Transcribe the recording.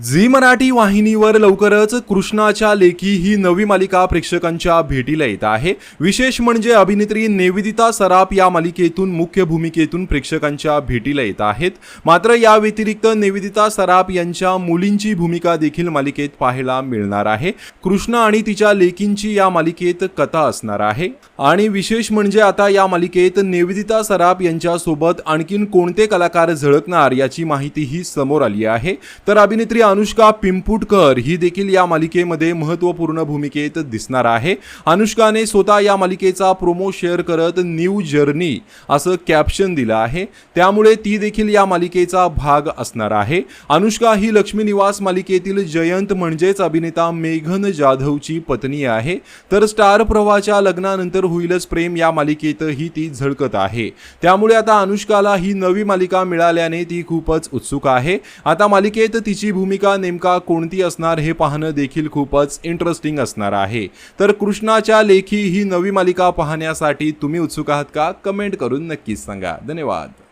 Zee Marathi वाहिनीवर लवकरच कृष्णाच्या लेकी ही नवी मालिका प्रेक्षकांच्या भेटीला येत आहे। विशेष म्हणजे अभिनेत्री निवेदिता सराफ या मालिकेतून मुख्य भूमिकेतून प्रेक्षकांच्या भेटीला येत आहेत। मात्र या व्यतिरिक्त निवेदिता सराफ यांच्या मुलींची भूमिका देखील मालिकेत पाहायला मिळणार आहे। कृष्णा आणि तिच्या लेकींची या मालिकेत कथा असणार आहे आणि विशेष म्हणजे आता या मालिकेत निवेदिता सराफ यांच्या सोबत आणखीन कोणते कलाकार झळकणार याची माहिती ही समोर आली आहे। तर अभिनेत्री अनुष्का पिंपुटकर ही देखील या मालिकेमध्ये महत्त्वपूर्ण भूमिकेत दिसणार आहे। अनुष्काने स्वतः या मालिकेचा प्रोमो शेअर करत न्यू जर्नी असं कॅप्शन दिलं आहे, त्यामुळे ती देखील या मालिकेचा भाग असणार आहे। अनुष्का ही लक्ष्मी निवास मालिकेतील जयंत म्हणजेच अभिनेता मेघन जाधवची पत्नी आहे। तर स्टार प्रवाहाच्या लग्नानंतर होईलच प्रेम या मालिकेतही ती झळकत आहे। त्यामुळे आता अनुष्काला ही नवी मालिका मिळाल्याने ती खूपच उत्सुक आहे। आता मालिकेत तिची भूमिका नेमका कोणती असणार हे पाहणं देखील खूपच इंटरेस्टिंग असणार आहे। तर कृष्णाच्या लेखी ही नवी मालिका पाहण्यासाठी तुम्ही उत्सुक आहात का? कमेंट करून नक्कीच सांगा। धन्यवाद।